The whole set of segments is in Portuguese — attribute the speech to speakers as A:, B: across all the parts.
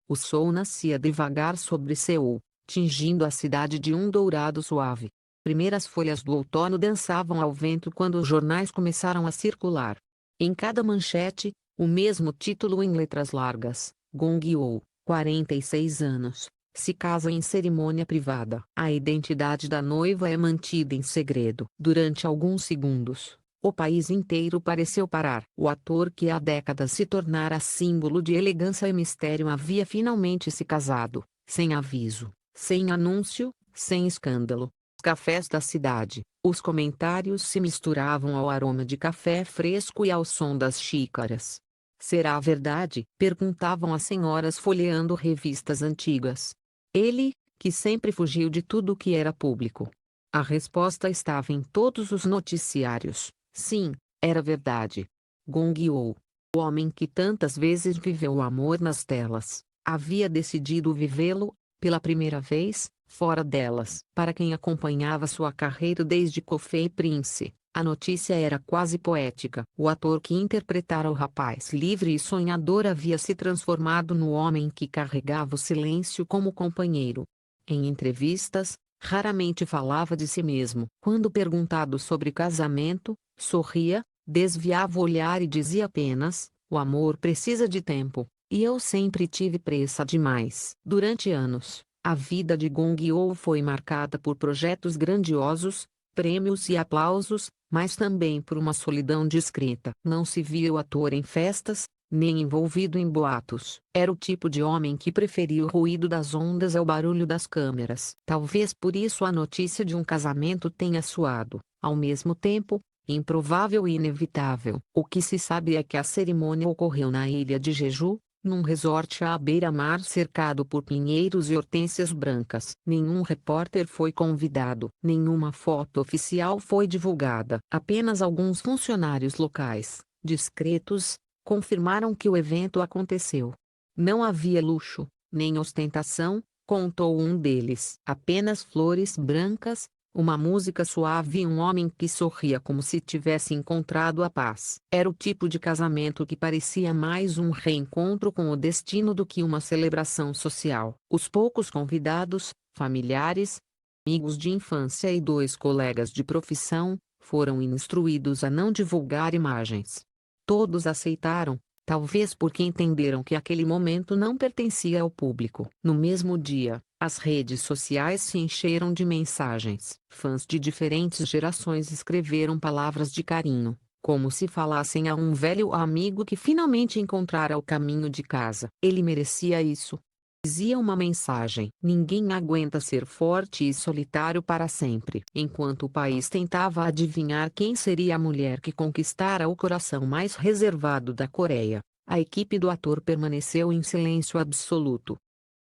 A: O sol nascia devagar sobre Seul, tingindo a cidade de um dourado suave. Primeiras folhas do outono dançavam ao vento quando os jornais começaram a circular. Em cada manchete, o mesmo título em letras largas: Gong Yoo, 46 anos, se casa em cerimônia privada. A identidade da noiva é mantida em segredo. Durante alguns segundos, o país inteiro pareceu parar. O ator que há décadas se tornara símbolo de elegância e mistério havia finalmente se casado, sem aviso, sem anúncio, sem escândalo. Os cafés da cidade, os comentários se misturavam ao aroma de café fresco e ao som das xícaras. Será verdade? Perguntavam as senhoras folheando revistas antigas. Ele, que sempre fugiu de tudo o que era público. A resposta estava em todos os noticiários. Sim, era verdade. Gong Yoo, o homem que tantas vezes viveu o amor nas telas, havia decidido vivê-lo, pela primeira vez, fora delas. Para quem acompanhava sua carreira desde Coffee Prince, a notícia era quase poética. O ator que interpretara o rapaz livre e sonhador havia se transformado no homem que carregava o silêncio como companheiro. Em entrevistas, raramente falava de si mesmo. Quando perguntado sobre casamento, sorria, desviava o olhar e dizia apenas: o amor precisa de tempo, e eu sempre tive pressa demais. Durante anos, a vida de Gong Yoo foi marcada por projetos grandiosos, prêmios e aplausos, mas também por uma solidão discreta. Não se via o ator em festas, nem envolvido em boatos. Era o tipo de homem que preferia o ruído das ondas ao barulho das câmeras. Talvez por isso a notícia de um casamento tenha soado, ao mesmo tempo, improvável e inevitável. O que se sabe é que a cerimônia ocorreu na ilha de Jeju, num resort à beira-mar cercado por pinheiros e hortênsias brancas. Nenhum repórter foi convidado. Nenhuma foto oficial foi divulgada. Apenas alguns funcionários locais, discretos, confirmaram que o evento aconteceu. Não havia luxo, nem ostentação, contou um deles. Apenas flores brancas, uma música suave e um homem que sorria como se tivesse encontrado a paz. Era o tipo de casamento que parecia mais um reencontro com o destino do que uma celebração social. Os poucos convidados, familiares, amigos de infância e dois colegas de profissão, foram instruídos a não divulgar imagens. Todos aceitaram, talvez porque entenderam que aquele momento não pertencia ao público. No mesmo dia, as redes sociais se encheram de mensagens. Fãs de diferentes gerações escreveram palavras de carinho, como se falassem a um velho amigo que finalmente encontrara o caminho de casa. Ele merecia isso. Dizia uma mensagem: ninguém aguenta ser forte e solitário para sempre. Enquanto o país tentava adivinhar quem seria a mulher que conquistara o coração mais reservado da Coreia, a equipe do ator permaneceu em silêncio absoluto.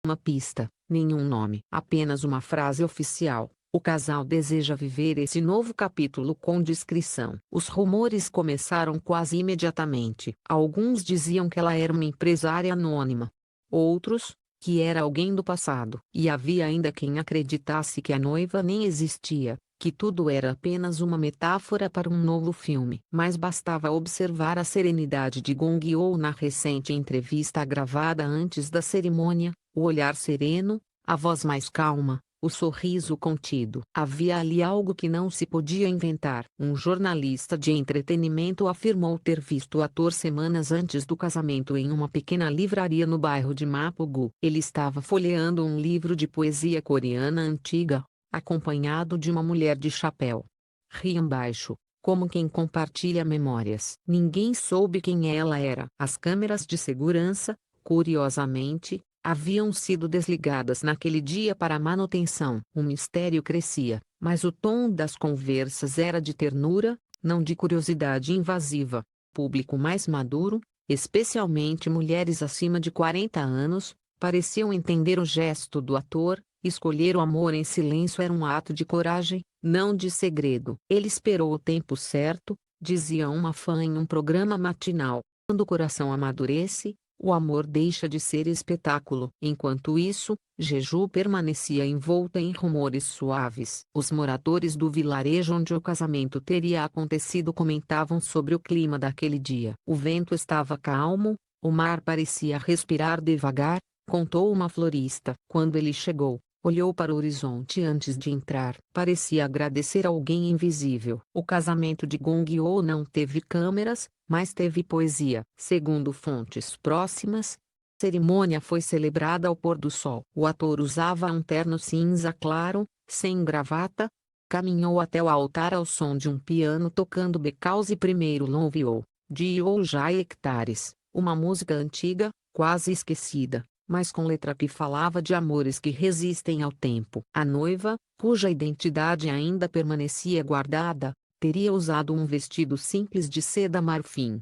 A: Uma pista, nenhum nome, apenas uma frase oficial: o casal deseja viver esse novo capítulo com discrição. Os rumores começaram quase imediatamente. Alguns diziam que ela era uma empresária anônima. Outros, que era alguém do passado. E havia ainda quem acreditasse que a noiva nem existia, que tudo era apenas uma metáfora para um novo filme. Mas bastava observar a serenidade de Gong Yoo na recente entrevista gravada antes da cerimônia, o olhar sereno, a voz mais calma, o sorriso contido. Havia ali algo que não se podia inventar. Um jornalista de entretenimento afirmou ter visto o ator semanas antes do casamento em uma pequena livraria no bairro de Mapogu. Ele estava folheando um livro de poesia coreana antiga, acompanhado de uma mulher de chapéu. Riam baixo, como quem compartilha memórias. Ninguém soube quem ela era. As câmeras de segurança, curiosamente, haviam sido desligadas naquele dia para manutenção. O mistério crescia, mas o tom das conversas era de ternura, não de curiosidade invasiva. Público mais maduro, especialmente mulheres acima de 40 anos, pareciam entender o gesto do ator. Escolher o amor em silêncio era um ato de coragem, não de segredo. Ele esperou o tempo certo, dizia uma fã em um programa matinal. Quando o coração amadurece, o amor deixa de ser espetáculo. Enquanto isso, Jeju permanecia envolta em rumores suaves. Os moradores do vilarejo onde o casamento teria acontecido comentavam sobre o clima daquele dia. O vento estava calmo, o mar parecia respirar devagar, contou uma florista. Quando ele chegou, olhou para o horizonte antes de entrar. Parecia agradecer a alguém invisível. O casamento de Gong Yoo não teve câmeras, mas teve poesia. Segundo fontes próximas, a cerimônia foi celebrada ao pôr do sol. O ator usava um terno cinza claro, sem gravata. Caminhou até o altar ao som de um piano tocando Because primeiro Love You, de Youjai Hectares, uma música antiga, quase esquecida, mas com letra que falava de amores que resistem ao tempo. A noiva, cuja identidade ainda permanecia guardada, teria usado um vestido simples de seda marfim.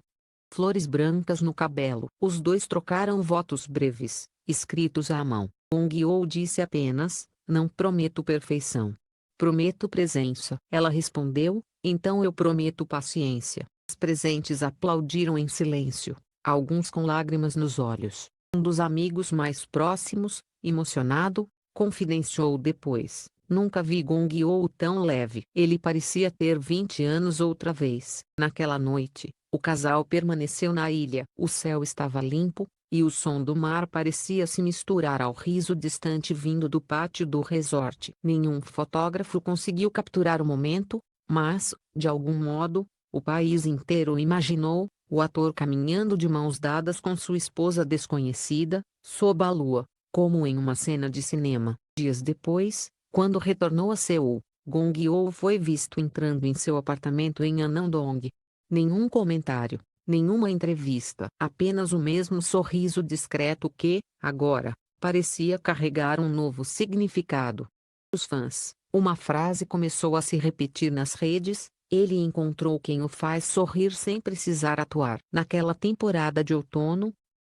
A: Flores brancas no cabelo. Os dois trocaram votos breves, escritos à mão. Gong Yoo disse apenas: "Não prometo perfeição. Prometo presença." Ela respondeu: "Então eu prometo paciência." Os presentes aplaudiram em silêncio, alguns com lágrimas nos olhos. Um dos amigos mais próximos, emocionado, confidenciou depois: "Nunca vi Gong Yoo tão leve." Ele parecia ter 20 anos outra vez. Naquela noite, o casal permaneceu na ilha. O céu estava limpo, e o som do mar parecia se misturar ao riso distante vindo do pátio do resort. Nenhum fotógrafo conseguiu capturar o momento, mas, de algum modo, o país inteiro imaginou o ator caminhando de mãos dadas com sua esposa desconhecida, sob a lua, como em uma cena de cinema. Dias depois, quando retornou a Seul, Gong Yoo foi visto entrando em seu apartamento em Anandong. Nenhum comentário, nenhuma entrevista, apenas o mesmo sorriso discreto que, agora, parecia carregar um novo significado. Os fãs, uma frase começou a se repetir nas redes: "Ele encontrou quem o faz sorrir sem precisar atuar." Naquela temporada de outono,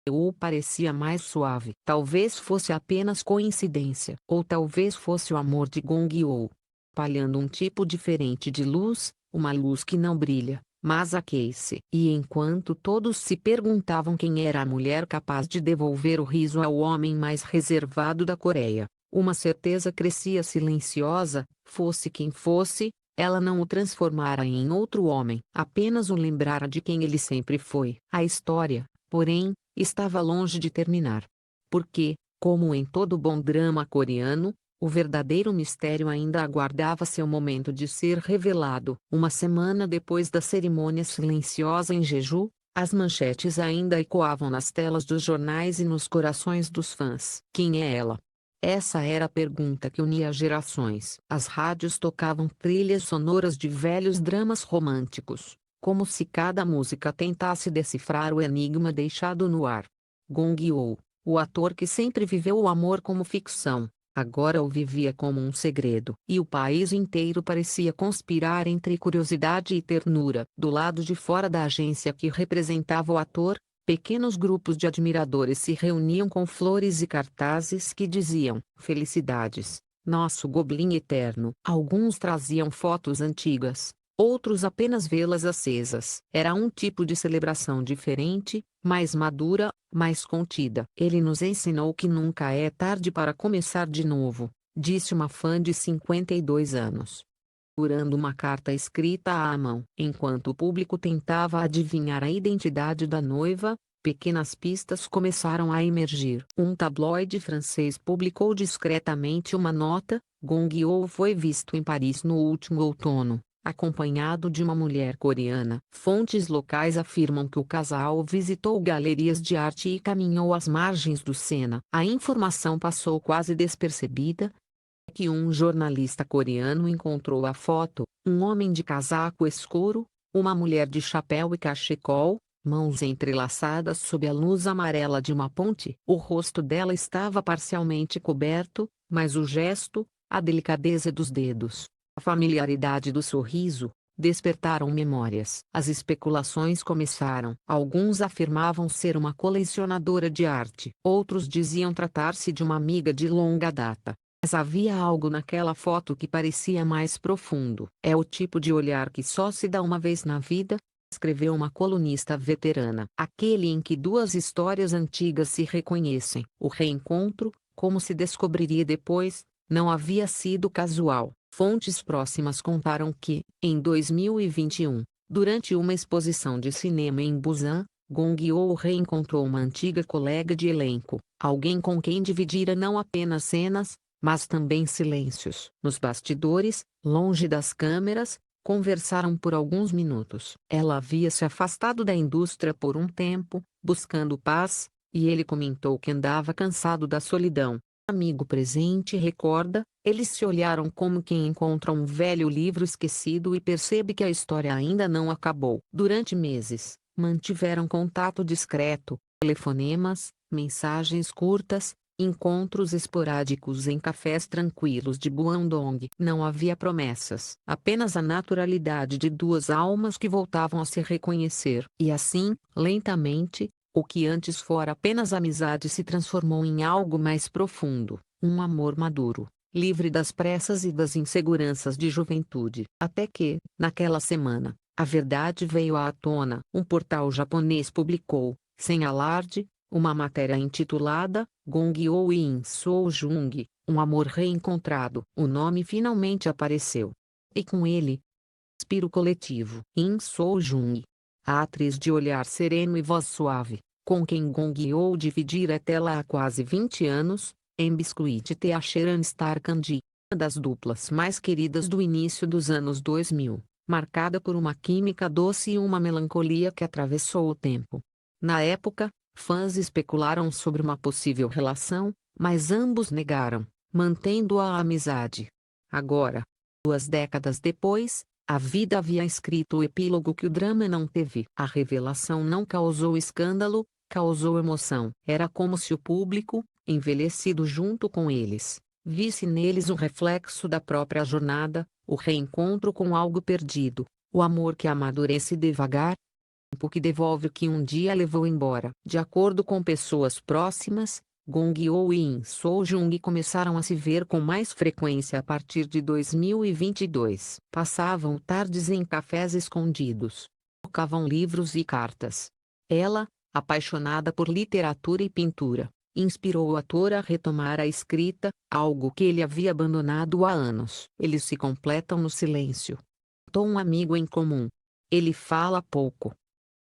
A: Seul parecia mais suave. Talvez fosse apenas coincidência, ou talvez fosse o amor de Gong Yoo, espalhando um tipo diferente de luz, uma luz que não brilha, mas aquece. E enquanto todos se perguntavam quem era a mulher capaz de devolver o riso ao homem mais reservado da Coreia, uma certeza crescia silenciosa: fosse quem fosse, ela não o transformara em outro homem, apenas o lembrara de quem ele sempre foi. A história, porém, estava longe de terminar. Porque, como em todo bom drama coreano, o verdadeiro mistério ainda aguardava seu momento de ser revelado. Uma semana depois da cerimônia silenciosa em Jeju, as manchetes ainda ecoavam nas telas dos jornais e nos corações dos fãs. Quem é ela? Essa era a pergunta que unia gerações. As rádios tocavam trilhas sonoras de velhos dramas românticos, como se cada música tentasse decifrar o enigma deixado no ar. Gong Yoo, o ator que sempre viveu o amor como ficção, agora o vivia como um segredo. E o país inteiro parecia conspirar entre curiosidade e ternura. Do lado de fora da agência que representava o ator, pequenos grupos de admiradores se reuniam com flores e cartazes que diziam: "Felicidades, nosso Goblin eterno." Alguns traziam fotos antigas, outros apenas velas acesas. Era um tipo de celebração diferente, mais madura, mais contida. "Ele nos ensinou que nunca é tarde para começar de novo", disse uma fã de 52 anos, segurando uma carta escrita à mão. Enquanto o público tentava adivinhar a identidade da noiva, pequenas pistas começaram a emergir. Um tabloide francês publicou discretamente uma nota: "Gong Yoo foi visto em Paris no último outono, acompanhado de uma mulher coreana." Fontes locais afirmam que o casal visitou galerias de arte e caminhou às margens do Sena. A informação passou quase despercebida, que um jornalista coreano encontrou a foto: um homem de casaco escuro, uma mulher de chapéu e cachecol, mãos entrelaçadas sob a luz amarela de uma ponte. O rosto dela estava parcialmente coberto, mas o gesto, a delicadeza dos dedos, a familiaridade do sorriso, despertaram memórias. As especulações começaram. Alguns afirmavam ser uma colecionadora de arte. Outros diziam tratar-se de uma amiga de longa data. Mas havia algo naquela foto que parecia mais profundo. "É o tipo de olhar que só se dá uma vez na vida", escreveu uma colunista veterana. "Aquele em que duas histórias antigas se reconhecem." O reencontro, como se descobriria depois, não havia sido casual. Fontes próximas contaram que, em 2021, durante uma exposição de cinema em Busan, Gong Yoo reencontrou uma antiga colega de elenco, alguém com quem dividira não apenas cenas, mas também silêncios. Nos bastidores, longe das câmeras, conversaram por alguns minutos. Ela havia se afastado da indústria por um tempo, buscando paz, e ele comentou que andava cansado da solidão. Amigo presente recorda, eles se olharam como quem encontra um velho livro esquecido e percebe que a história ainda não acabou. Durante meses, mantiveram contato discreto, telefonemas, mensagens curtas, encontros esporádicos em cafés tranquilos de Guangdong. Não havia promessas, apenas a naturalidade de duas almas que voltavam a se reconhecer. E assim, lentamente, o que antes fora apenas amizade se transformou em algo mais profundo, um amor maduro, livre das pressas e das inseguranças de juventude. Até que, naquela semana, a verdade veio à tona. Um portal japonês publicou, sem alarde, uma matéria intitulada Gong Yoo e In Soo Jung, um amor reencontrado. O nome finalmente apareceu. E com ele, suspiro coletivo. In Soo Jung, a atriz de olhar sereno e voz suave, com quem Gong Yoo dividira a tela há quase 20 anos, em Biscuit Teacheran Star Candy, uma das duplas mais queridas do início dos anos 2000, marcada por uma química doce e uma melancolia que atravessou o tempo. Na época, fãs especularam sobre uma possível relação, mas ambos negaram, mantendo a amizade. Agora, 2 décadas depois, a vida havia escrito o epílogo que o drama não teve. A revelação não causou escândalo, causou emoção. Era como se o público, envelhecido junto com eles, visse neles um reflexo da própria jornada, o reencontro com algo perdido, o amor que amadurece devagar, tempo que devolve o que um dia levou embora. De acordo com pessoas próximas, Gong Yoo e In Soo Jung começaram a se ver com mais frequência a partir de 2022. Passavam tardes em cafés escondidos. Trocavam livros e cartas. Ela, apaixonada por literatura e pintura, inspirou o ator a retomar a escrita, algo que ele havia abandonado há anos. Eles se completam no silêncio. Tom um amigo em comum. Ele fala pouco.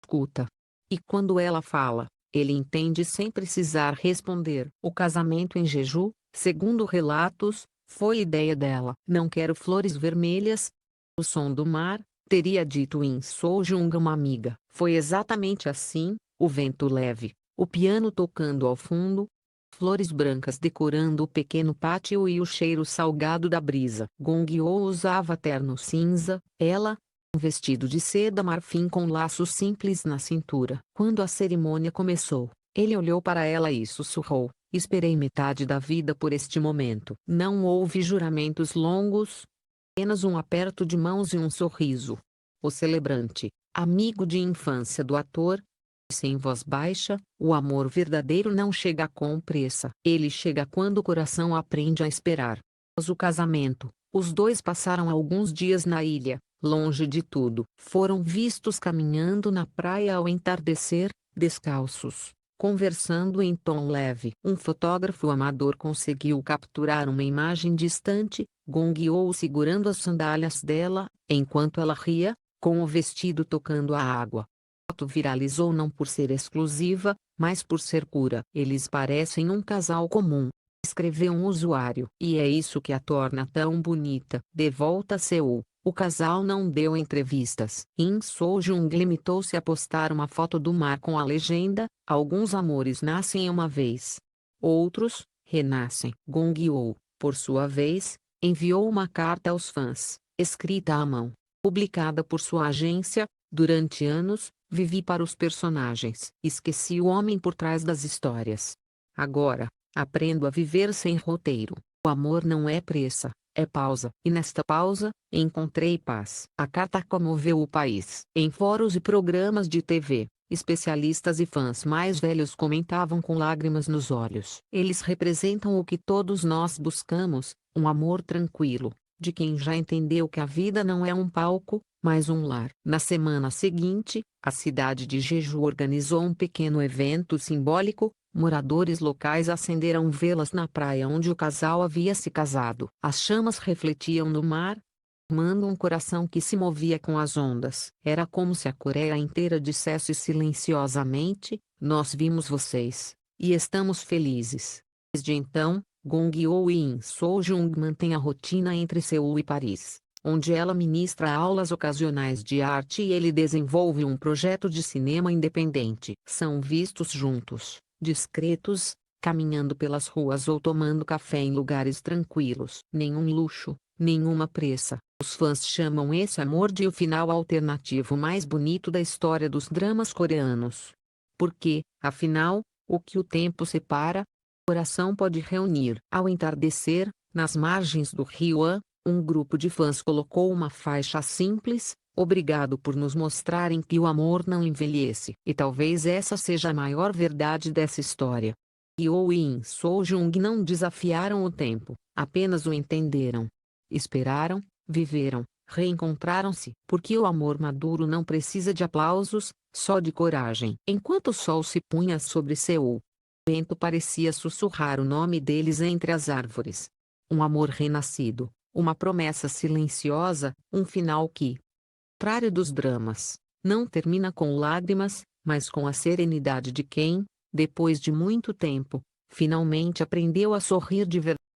A: Escuta. E quando ela fala, ele entende sem precisar responder. O casamento em Jeju, segundo relatos, foi ideia dela. Não quero flores vermelhas. O som do mar, teria dito In Soo Jung a uma amiga. Foi exatamente assim, o vento leve, o piano tocando ao fundo, flores brancas decorando o pequeno pátio e o cheiro salgado da brisa. Gong Yoo usava terno cinza, ela, um vestido de seda marfim com laços simples na cintura. Quando a cerimônia começou, ele olhou para ela e sussurrou: esperei metade da vida por este momento. Não houve juramentos longos, apenas um aperto de mãos e um sorriso. O celebrante, amigo de infância do ator, disse em voz baixa: o amor verdadeiro não chega com pressa. Ele chega quando o coração aprende a esperar. Após o casamento, os dois passaram alguns dias na ilha, longe de tudo. Foram vistos caminhando na praia ao entardecer, descalços, conversando em tom leve. Um fotógrafo amador conseguiu capturar uma imagem distante, Gong Yoo segurando as sandálias dela, enquanto ela ria, com o vestido tocando a água. A foto viralizou não por ser exclusiva, mas por ser pura. Eles parecem um casal comum, escreveu um usuário. E é isso que a torna tão bonita. De volta a Seul, o casal não deu entrevistas. In Soo Jung limitou-se a postar uma foto do mar com a legenda: alguns amores nascem uma vez. Outros, renascem. Gong Yoo, por sua vez, enviou uma carta aos fãs, escrita à mão, publicada por sua agência. Durante anos, vivi para os personagens. Esqueci o homem por trás das histórias. Agora, aprendo a viver sem roteiro. O amor não é pressa, é pausa. E nesta pausa, encontrei paz. A carta comoveu o país. Em fóruns e programas de TV, especialistas e fãs mais velhos comentavam com lágrimas nos olhos. Eles representam o que todos nós buscamos, um amor tranquilo, de quem já entendeu que a vida não é um palco, mas um lar. Na semana seguinte, a cidade de Jeju organizou um pequeno evento simbólico. Moradores locais acenderam velas na praia onde o casal havia se casado. As chamas refletiam no mar, formando um coração que se movia com as ondas. Era como se a Coreia inteira dissesse silenciosamente: nós vimos vocês, e estamos felizes. Desde então, Gong Yoo e Soo-jung mantém a rotina entre Seul e Paris, onde ela ministra aulas ocasionais de arte e ele desenvolve um projeto de cinema independente. São vistos juntos, discretos, caminhando pelas ruas ou tomando café em lugares tranquilos. Nenhum luxo, nenhuma pressa. Os fãs chamam esse amor de o final alternativo mais bonito da história dos dramas coreanos. Porque, afinal, o que o tempo separa, o coração pode reunir. Ao entardecer, nas margens do rio Han, um grupo de fãs colocou uma faixa simples: obrigado por nos mostrarem que o amor não envelhece. E talvez essa seja a maior verdade dessa história. Yoo e Soo-jung não desafiaram o tempo, apenas o entenderam. Esperaram, viveram, reencontraram-se. Porque o amor maduro não precisa de aplausos, só de coragem. Enquanto o sol se punha sobre Seul, o vento parecia sussurrar o nome deles entre as árvores. Um amor renascido, uma promessa silenciosa, um final que, contrário dos dramas, não termina com lágrimas, mas com a serenidade de quem, depois de muito tempo, finalmente aprendeu a sorrir de verdade.